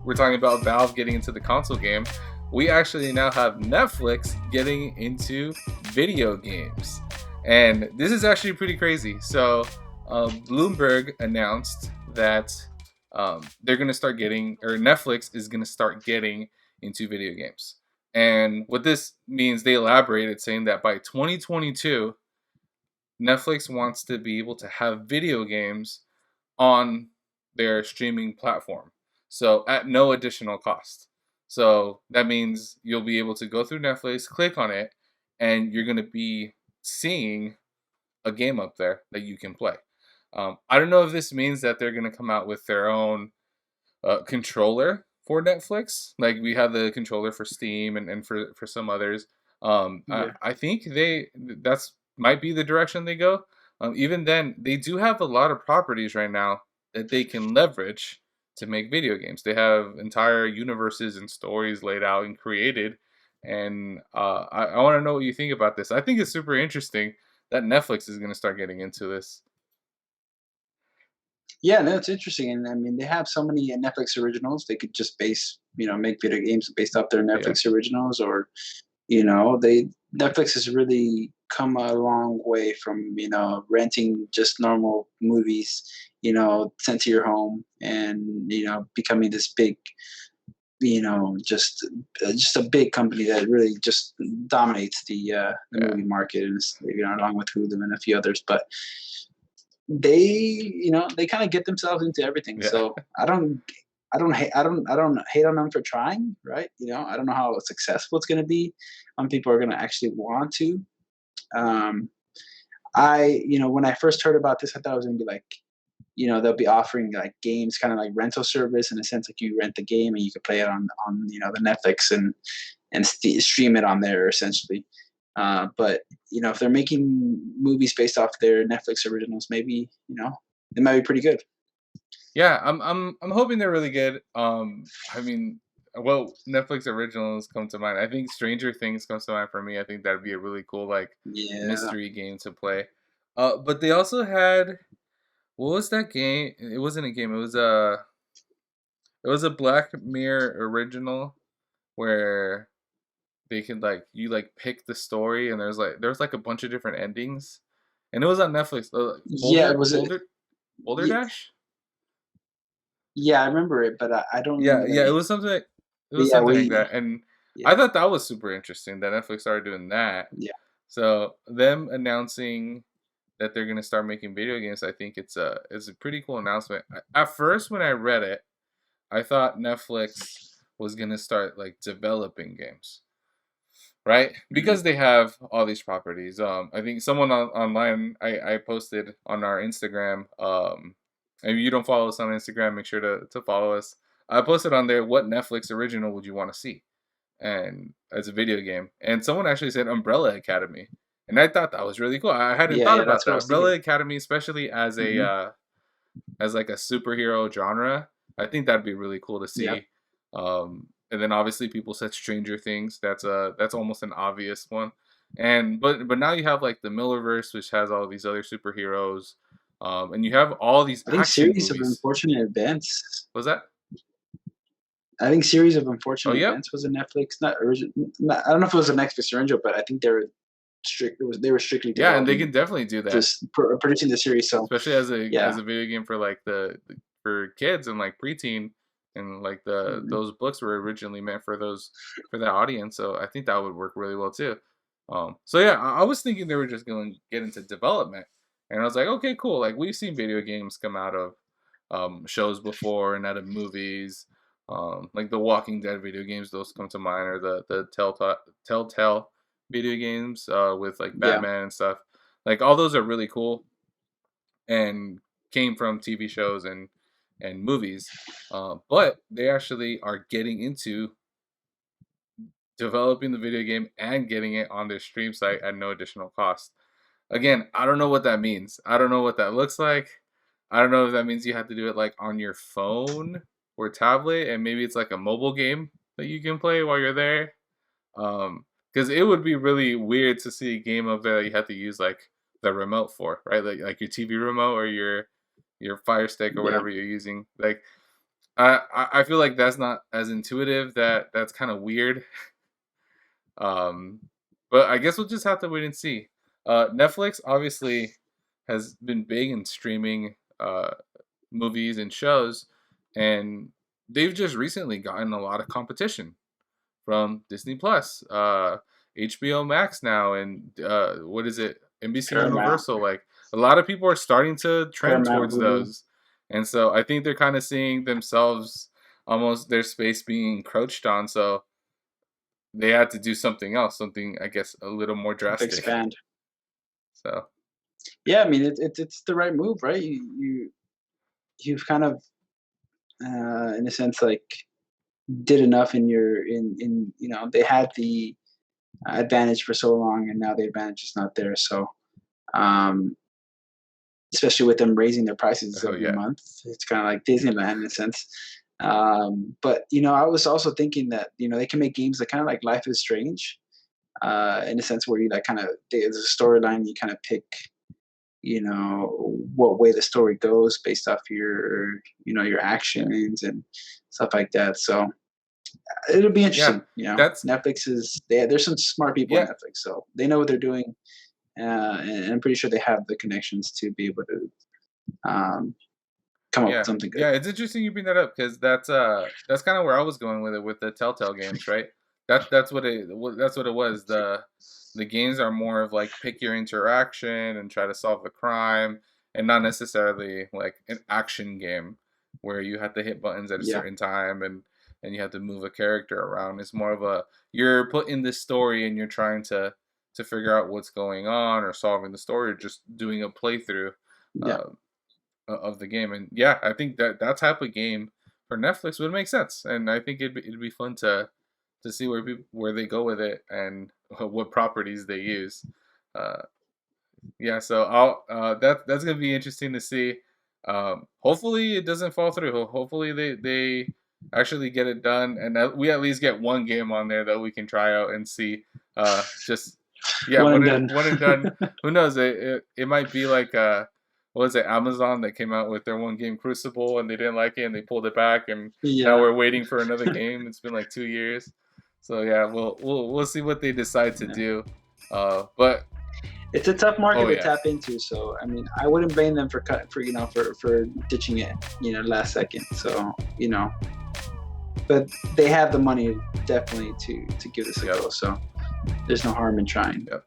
we're talking about Valve getting into the console game, we actually now have Netflix getting into video games. And this is actually pretty crazy. So Bloomberg announced that they're going to start getting, or Netflix is going to start getting into video games. And what this means, they elaborated saying that by 2022, Netflix wants to be able to have video games on their streaming platform. So at no additional cost. So that means you'll be able to go through Netflix, click on it, and you're going to be seeing a game up there that you can play. I don't know if this means that they're going to come out with their own controller for Netflix. Like we have the controller for Steam and for some others. I think that's might be the direction they go. Even then, they do have a lot of properties right now that they can leverage to make video games. They have entire universes and stories laid out and created. And I want to know what you think about this. I think it's super interesting that Netflix is going to start getting into this. Yeah, no, it's interesting, and I mean, they have so many Netflix originals. They could just make video games based off their Yeah. Netflix originals, or Netflix has really come a long way from renting just normal movies, sent to your home, and becoming this big, just a big company that really just dominates the Yeah. movie market, and along with Hulu and a few others, but they they kind of get themselves into everything. Yeah. So I don't hate on them for trying, right? I don't know how successful it's going to be. People are going to actually want to. Um, when I first heard about this, I thought it was going to be like, they'll be offering like games, kind of like rental service in a sense, like you rent the game and you can play it on the Netflix and stream it on there essentially. But if they're making movies based off their Netflix originals, maybe it might be pretty good. Yeah, I'm hoping they're really good. I mean, well, Netflix originals come to mind. I think Stranger Things comes to mind for me. I think that'd be a really cool like Yeah, mystery game to play. But they also had, what was that game? It wasn't a game. It was a Black Mirror original where they could like you like pick the story and there's like a bunch of different endings, and it was on Netflix. yeah. Was it? Boulder Yeah, Dash. yeah, I remember it, but I don't Yeah, remember the yeah, name. it But was yeah, something like we that, and I yeah thought that was super interesting that Netflix started doing that. yeah. So them announcing that they're gonna start making video games, I think it's a pretty cool announcement. At first, when I read it, I thought Netflix was gonna start like developing games, right? Mhm. Because they have all these properties. I think someone online I posted on our Instagram. If you don't follow us on Instagram, make sure to follow us. I posted on there, what Netflix original would you want to see, and as a video game. And someone actually said Umbrella Academy, and I thought that was really cool. I hadn't Yeah, thought yeah, about that's what I that. was thinking. Umbrella Academy, especially Hmm. as like a superhero genre. I think that'd be really cool to Yep. see. And then obviously people said Stranger Things. That's almost an obvious one. And but now you have like the Millerverse, which has all these other superheroes, and you have all these I think action series of movies. unfortunate events. Was that? I think series of Oh, unfortunate yep. events was a Netflix, not original. I don't know if it was a Netflix original, but I think they were strictly Yeah, and they developing can definitely do that, just producing the series. So especially as yeah. a video game for like for kids and like preteen, and like the Mhm. those books were originally meant for that audience. So I think that would work really well too. So yeah, I was thinking they were just going to get into development, and I was like, okay, cool. Like we've seen video games come out of shows before and out of movies. Like the Walking Dead video games, those come to mind, or the Telltale video games with like Yeah. Batman and stuff. Like all those are really cool and came from TV shows and movies. But they actually are getting into developing the video game and getting it on their stream site at no additional cost. Again, I don't know what that means. I don't know what that looks like. I don't know if that means you have to do it like on your phone or tablet, and maybe it's like a mobile game that you can play while you're there. Because it would be really weird to see a game of that you have to use like the remote for, right? Like your TV remote or your Fire Stick or Yeah. whatever you're using. Like I feel like that's not as intuitive. That's kind of weird. Um, but I guess we'll just have to wait and see. Netflix obviously has been big in streaming movies and shows, and they've just recently gotten a lot of competition from Disney Plus, HBO Max now, and what is it, NBC Paramount, Universal. Like a lot of people are starting to trend Paramount, towards Hulu. those, and so I think they're kind of seeing themselves almost their space being encroached on. So they had to do something else, something I guess a little more To drastic. expand. So Yeah, I mean it's the right move, right? You've kind of in a sense like did enough in they had the advantage for so long, and now the advantage is not there. So um, especially with them raising their prices oh every yeah, month, it's kind of like Disneyland in a sense. But I was also thinking that they can make games that kind of like Life is Strange, in a sense where you like kind of there's a storyline, you kind of pick what way the story goes based off your actions and stuff like that. So it'll be yeah. interesting. That's Netflix there's some smart people on yeah. Netflix, so they know what they're doing, and I'm pretty sure they have the connections to be able to um, come up with Yeah, something good. yeah, it's interesting you bring that up because that's kind of where I was going with it with the Telltale games, right? That's what it was. The games are more of like pick your interaction and try to solve the crime, and not necessarily like an action game where you have to hit buttons at a Yeah, certain time and you have to move a character around. It's more of a you're put in this story and you're trying to figure out what's going on or solving the story or just doing a playthrough. yeah. Uh, of the game. And yeah, I think that type of game for Netflix would make sense, and I think it'd be fun to see where they go with it and what properties they use. Uh, yeah, so that's gonna be interesting to see. Hopefully it doesn't fall through. Hopefully they actually get it done, and that we at least get one game on there that we can try out and see. Just yeah, One and done. one and done. Who knows? It might be like what was it, Amazon that came out with their one game Crucible and they didn't like it and they pulled it back and now Yeah, we're waiting for another game. It's been like 2 years. So yeah, we'll see what they decide to yeah. do. But It's a tough market oh to yeah, tap into. So I mean, I wouldn't blame them for cut for for ditching it last second. So but they have the money definitely to give this a yep, go. So there's no harm in trying. yep.